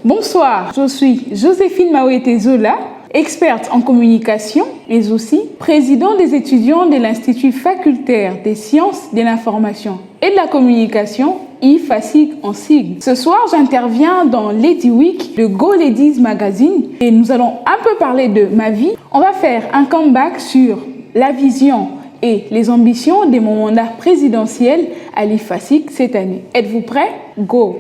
Bonsoir, je suis Joséphine Mawete-Zola, experte en communication, mais aussi présidente des étudiants de l'Institut facultaire des sciences de l'information et de la communication, IFASIC en sigle. Ce soir, j'interviens dans Lady Week, le Go Ladies Magazine, et nous allons un peu parler de ma vie. On va faire un comeback sur la vision et les ambitions de mon mandat présidentiel à l'IFASIC cette année. Êtes-vous prêts? Go!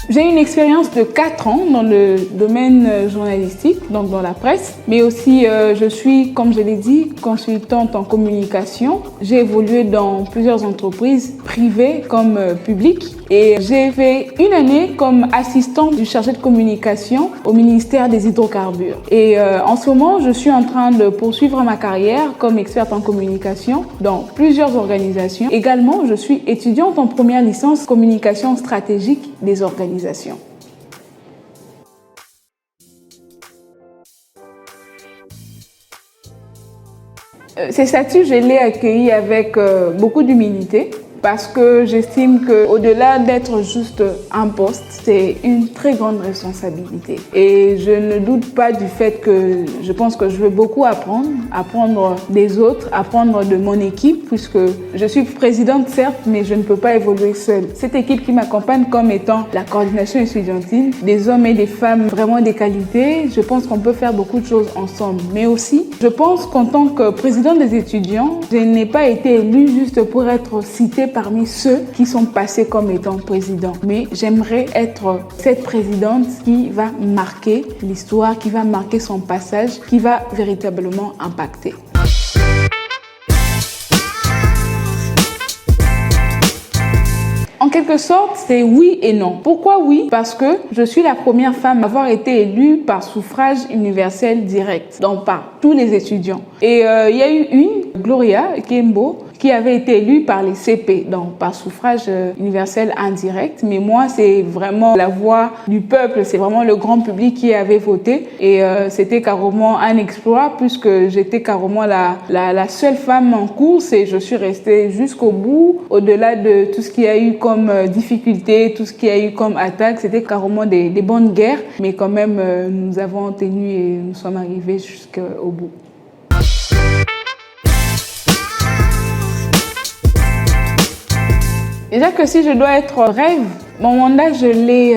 J'ai une expérience de 4 ans dans le domaine journalistique, donc dans la presse, mais aussi je suis, comme je l'ai dit, consultante en communication. J'ai évolué dans plusieurs entreprises privées comme publiques et j'ai fait une année comme assistante du chargé de communication au ministère des Hydrocarbures. Et en ce moment, je suis en train de poursuivre ma carrière comme experte en communication dans plusieurs organisations. Également, je suis étudiante en première licence communication stratégique des organisations. Ces statuts, je les ai accueillis avec beaucoup d'humilité parce que j'estime qu'au-delà d'être juste un poste, c'est une très grande responsabilité. Et je ne doute pas du fait que je pense que je veux beaucoup apprendre des autres, apprendre de mon équipe, puisque je suis présidente certes, mais je ne peux pas évoluer seule. Cette équipe qui m'accompagne comme étant la coordination estudiantine, des hommes et des femmes vraiment des qualités, je pense qu'on peut faire beaucoup de choses ensemble. Mais aussi, je pense qu'en tant que présidente des étudiants, je n'ai pas été élue juste pour être citée parmi ceux qui sont passés comme étant présidents. Mais j'aimerais être cette présidente qui va marquer l'histoire, qui va marquer son passage, qui va véritablement impacter. En quelque sorte, c'est oui et non. Pourquoi oui? Parce que je suis la première femme à avoir été élue par suffrage universel direct, donc par tous les étudiants. Et il y a eu une, Gloria Kembo, qui avait été élue par les CP, donc par suffrage universel indirect. Mais moi, c'est vraiment la voix du peuple, c'est vraiment le grand public qui avait voté. Et c'était carrément un exploit puisque j'étais carrément la seule femme en course et je suis restée jusqu'au bout. Au-delà de tout ce qu'il y a eu comme difficulté, tout ce qu'il y a eu comme attaque, c'était carrément des bonnes guerres. Mais quand même, nous avons tenu et nous sommes arrivés jusqu'au bout. Déjà que si je dois être rêve, mon mandat, je l'ai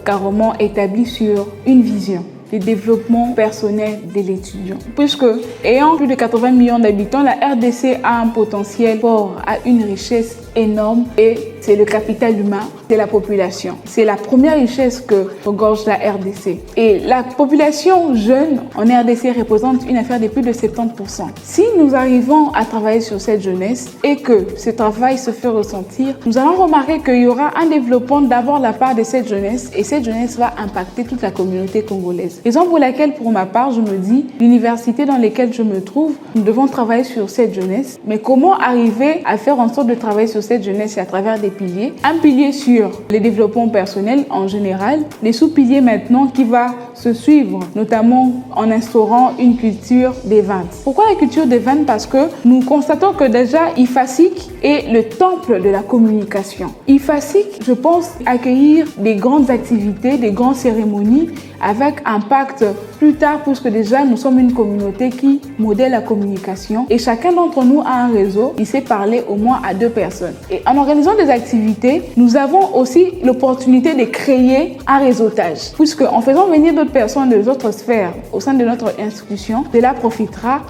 carrément établi sur une vision, le développement personnel de l'étudiant. Puisque, ayant plus de 80 millions d'habitants, la RDC a un potentiel fort, a une richesse énorme et c'est le capital humain, c'est la population. C'est la première richesse que regorge la RDC. Et la population jeune en RDC représente une affaire de plus de 70%. Si nous arrivons à travailler sur cette jeunesse et que ce travail se fait ressentir, nous allons remarquer qu'il y aura un développement d'abord de la part de cette jeunesse et cette jeunesse va impacter toute la communauté congolaise. Raison pour laquelle, pour ma part, je me dis, l'université dans laquelle je me trouve, nous devons travailler sur cette jeunesse. Mais comment arriver à faire en sorte de travailler sur cette jeunesse et à travers des piliers? Un pilier sur le développement personnel en général, les sous-piliers maintenant qui va se suivre, notamment en instaurant une culture des ventes. Pourquoi la culture des ventes? Parce que nous constatons que déjà IFASIC est le temple de la communication. IFASIC, je pense, accueillir des grandes activités, des grandes cérémonies avec impact plus tard, puisque déjà nous sommes une communauté qui modèle la communication et chacun d'entre nous a un réseau, il sait parler au moins à 2 personnes. Et en organisant des activités, nous avons aussi l'opportunité de créer un réseautage, puisque en faisant venir d'autres personnes des autres sphères au sein de notre institution, cela profitera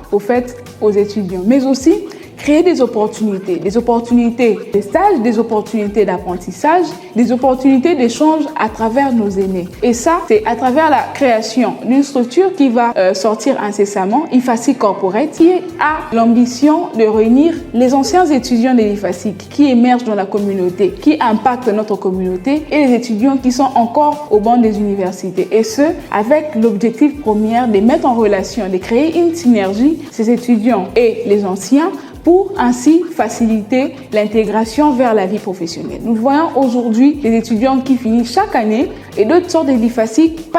aux étudiants, mais aussi créer des opportunités de stage, des opportunités d'apprentissage, des opportunités d'échange à travers nos aînés. Et ça, c'est à travers la création d'une structure qui va sortir incessamment, IFASIC Corporate, qui a l'ambition de réunir les anciens étudiants de l'IFASIC qui émergent dans la communauté, qui impactent notre communauté et les étudiants qui sont encore au banc des universités. Et ce, avec l'objectif premier de mettre en relation, de créer une synergie, ces étudiants et les anciens, pour ainsi faciliter l'intégration vers la vie professionnelle. Nous voyons aujourd'hui des étudiants qui finissent chaque année et d'autres sortent de l'IFASIC,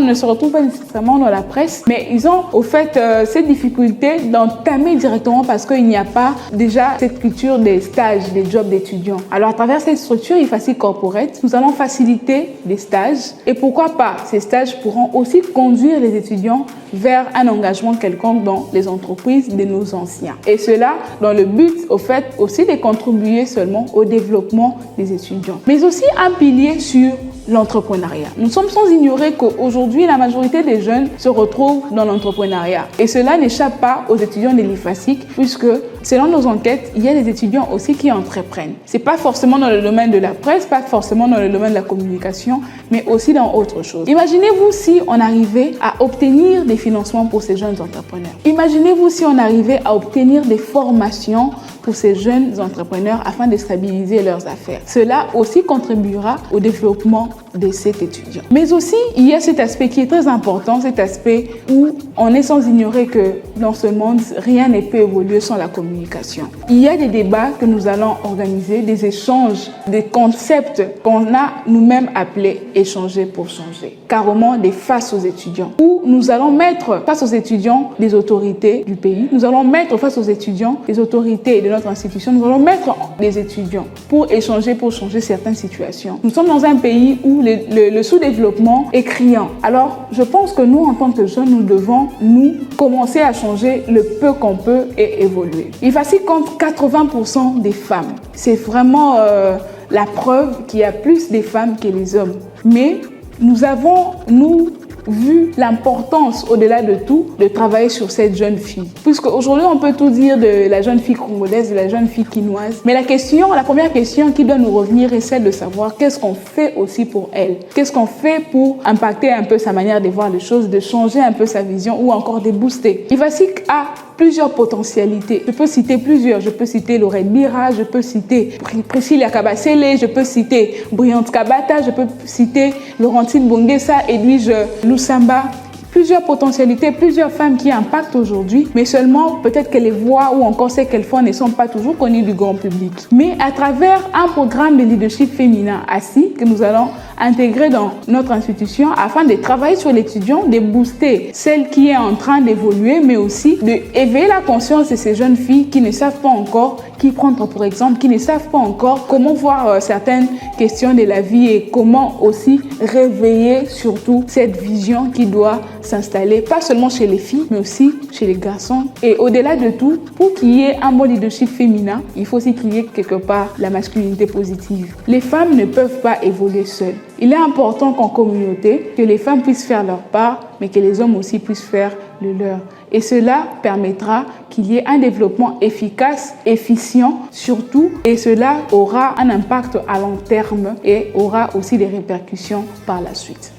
ne se retrouvent pas nécessairement dans la presse, mais ils ont au fait cette difficulté d'entamer directement parce qu'il n'y a pas déjà cette culture des stages, des jobs d'étudiants. Alors à travers cette structure IFASIC Corporate, nous allons faciliter des stages et pourquoi pas, ces stages pourront aussi conduire les étudiants vers un engagement quelconque dans les entreprises de nos anciens. Et cela dans le but, au fait, aussi de contribuer seulement au développement des étudiants. Mais aussi un pilier sur l'entrepreneuriat. Nous sommes sans ignorer qu'aujourd'hui, la majorité des jeunes se retrouvent dans l'entrepreneuriat. Et cela n'échappe pas aux étudiants de l'IFASIC, puisque, selon nos enquêtes, il y a des étudiants aussi qui entreprennent. C'est pas forcément dans le domaine de la presse, pas forcément dans le domaine de la communication, mais aussi dans autre chose. Imaginez-vous si on arrivait à obtenir des financements pour ces jeunes entrepreneurs. Imaginez-vous si on arrivait à obtenir des formations pour ces jeunes entrepreneurs afin de stabiliser leurs affaires. Cela aussi contribuera au développement de cet étudiant. Mais aussi, il y a cet aspect qui est très important, cet aspect où on est sans ignorer que dans ce monde, rien ne peut évoluer sans la communication. Il y a des débats que nous allons organiser, des échanges, des concepts qu'on a nous-mêmes appelés échanger pour changer. Carrément des faces aux étudiants, où nous allons mettre face aux étudiants des autorités du pays, nous allons mettre face aux étudiants des autorités de notre institution, nous allons mettre des étudiants pour échanger, pour changer certaines situations. Nous sommes dans un pays où le sous-développement est criant. Alors, je pense que nous, en tant que jeunes, nous devons commencer à changer le peu qu'on peut et évoluer. IFASIC compte 80% des femmes. C'est vraiment la preuve qu'il y a plus de femmes que les hommes. Mais nous avons, vu l'importance, au-delà de tout, de travailler sur cette jeune fille. Puisque aujourd'hui, on peut tout dire de la jeune fille congolaise, de la jeune fille quinoise. Mais la première question qui doit nous revenir est celle de savoir qu'est-ce qu'on fait aussi pour elle. Qu'est-ce qu'on fait pour impacter un peu sa manière de voir les choses, de changer un peu sa vision ou encore de booster. IFASIC a plusieurs potentialités. Je peux citer plusieurs. Je peux citer Lorraine Bira, je peux citer Priscilla Kabasele, je peux citer Brillante Kabata, je peux citer Laurentine Bongessa, Edwige Lusamba. Plusieurs potentialités, plusieurs femmes qui impactent aujourd'hui, mais seulement peut-être que les voix ou encore celles qu'elles font ne sont pas toujours connues du grand public. Mais à travers un programme de leadership féminin assis que nous allons intégrer dans notre institution afin de travailler sur l'étudiant, de booster celle qui est en train d'évoluer, mais aussi d'éveiller la conscience de ces jeunes filles qui ne savent pas encore qui prendre pour exemple, qui ne savent pas encore comment voir certaines questions de la vie et comment aussi réveiller surtout cette vision qui doit s'installer, pas seulement chez les filles, mais aussi chez les garçons. Et au-delà de tout, pour qu'il y ait un bon leadership féminin, il faut aussi qu'il y ait quelque part la masculinité positive. Les femmes ne peuvent pas évoluer seules. Il est important qu'en communauté, que les femmes puissent faire leur part, mais que les hommes aussi puissent faire le leur. Et cela permettra qu'il y ait un développement efficace, efficient surtout, et cela aura un impact à long terme et aura aussi des répercussions par la suite.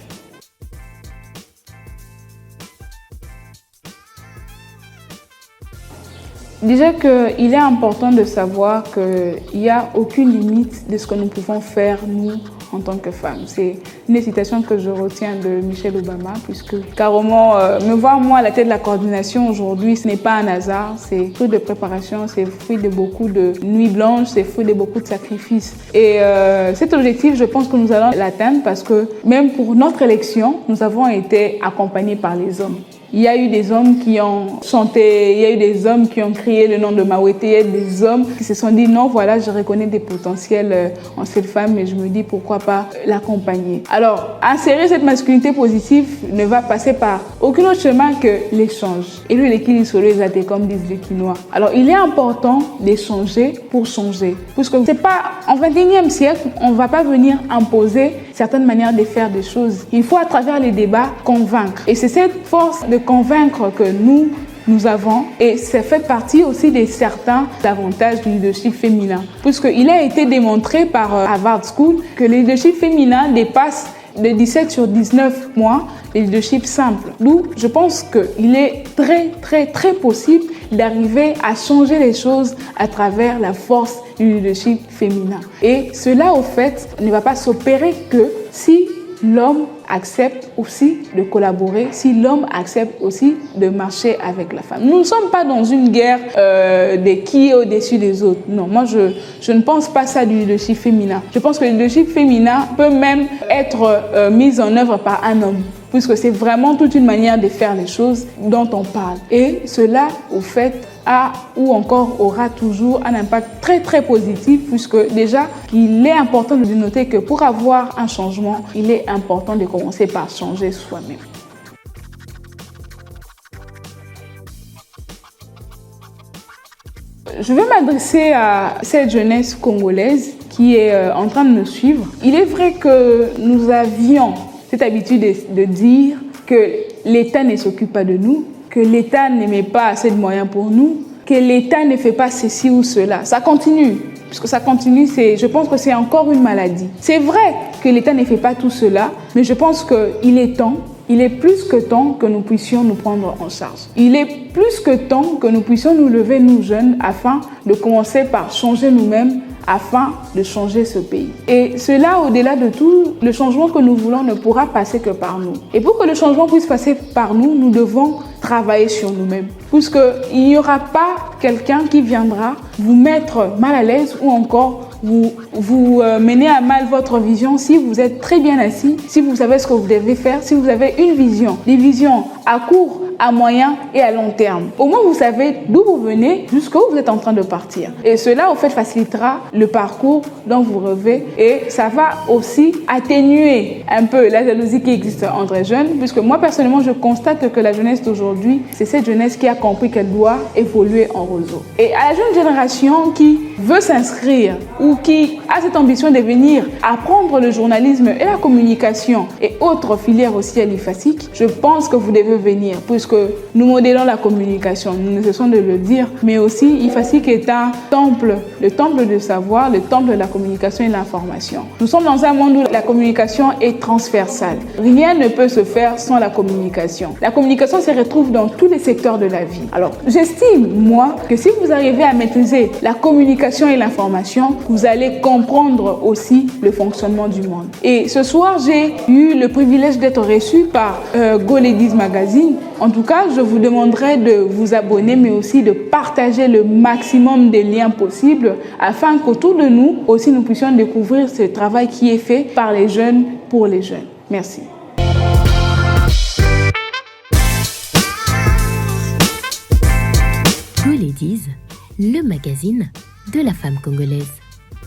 Déjà qu'il est important de savoir qu'il n'y a aucune limite de ce que nous pouvons faire, nous, en tant que femmes. C'est une citation que je retiens de Michelle Obama, puisque carrément, me voir moi à la tête de la coordination aujourd'hui, ce n'est pas un hasard, c'est fruit de préparation, c'est fruit de beaucoup de nuits blanches, c'est fruit de beaucoup de sacrifices. Et cet objectif, je pense que nous allons l'atteindre parce que même pour notre élection, nous avons été accompagnés par les hommes. Il y a eu des hommes qui ont chanté, il y a eu des hommes qui ont crié le nom de Mawete, il y a des hommes qui se sont dit non, voilà, je reconnais des potentiels en cette femme, mais je me dis pourquoi pas l'accompagner. Alors, insérer cette masculinité positive ne va passer par aucun autre chemin que l'échange. Et lui, l'équilibre sur les athées, comme disent les Quinois. Alors, il est important d'échanger pour changer. Puisque c'est pas, en 21e siècle, on va pas venir imposer certaines manières de faire des choses. Il faut, à travers les débats, convaincre. Et c'est cette force de convaincre que nous avons, et ça fait partie aussi de certains avantages du leadership féminin. Puisqu'il a été démontré par Harvard School que le leadership féminin dépasse de 17 sur 19 mois le leadership simple. D'où je pense qu'il est très possible d'arriver à changer les choses à travers la force du leadership féminin. Et cela, au fait, ne va pas s'opérer que si l'homme accepte aussi de collaborer, si l'homme accepte aussi de marcher avec la femme. Nous ne sommes pas dans une guerre de qui est au-dessus des autres. Non, moi je ne pense pas ça du leadership féminin. Je pense que le leadership féminin peut même être mis en œuvre par un homme, puisque c'est vraiment toute une manière de faire les choses dont on parle. Et cela, au fait, a ou encore aura toujours un impact très très positif, puisque déjà il est important de noter que pour avoir un changement, il est important de commencer par changer soi-même. Je vais m'adresser à cette jeunesse congolaise qui est en train de me suivre. Il est vrai que nous avions cette habitude de dire que l'État ne s'occupe pas de nous, que l'État ne met pas assez de moyens pour nous, que l'État ne fait pas ceci ou cela. Ça continue, puisque ça continue, je pense que c'est encore une maladie. C'est vrai que l'État ne fait pas tout cela, mais je pense qu'il est temps, il est plus que temps que nous puissions nous prendre en charge. Il est plus que temps que nous puissions nous lever, nous jeunes, afin de commencer par changer nous-mêmes, afin de changer ce pays. Et cela, au-delà de tout, le changement que nous voulons ne pourra passer que par nous. Et pour que le changement puisse passer par nous, nous devons travailler sur nous-mêmes. Puisqu'il n'y aura pas quelqu'un qui viendra vous mettre mal à l'aise ou encore vous mener à mal votre vision si vous êtes très bien assis, si vous savez ce que vous devez faire, si vous avez une vision, des visions à court, à moyen et à long terme. Au moins, vous savez d'où vous venez, jusqu'où vous êtes en train de partir. Et cela, au fait, facilitera le parcours dont vous rêvez et ça va aussi atténuer un peu la jalousie qui existe entre les jeunes, puisque moi, personnellement, je constate que la jeunesse d'aujourd'hui, c'est cette jeunesse qui a compris qu'elle doit évoluer en réseau. Et à la jeune génération qui veut s'inscrire ou qui a cette ambition de venir apprendre le journalisme et la communication et autres filières aussi à l'IFASIC, je pense que vous devez venir, puisque nous modélons la communication, nous ne cessons de le dire, mais aussi IFASIC est un temple, le temple de savoir, le temple de la communication et de l'information. Nous sommes dans un monde où la communication est transversale. Rien ne peut se faire sans la communication. La communication se retrouve dans tous les secteurs de la vie. Alors, j'estime, moi, que si vous arrivez à maîtriser la communication et l'information, vous allez comprendre aussi le fonctionnement du monde. Et ce soir, j'ai eu le privilège d'être reçu par Go Ladies Magazine. En tout cas, je vous demanderai de vous abonner, mais aussi de partager le maximum de liens possibles afin qu'autour de nous, aussi, nous puissions découvrir ce travail qui est fait par les jeunes pour les jeunes. Merci. Go Ladies, le magazine de la femme congolaise.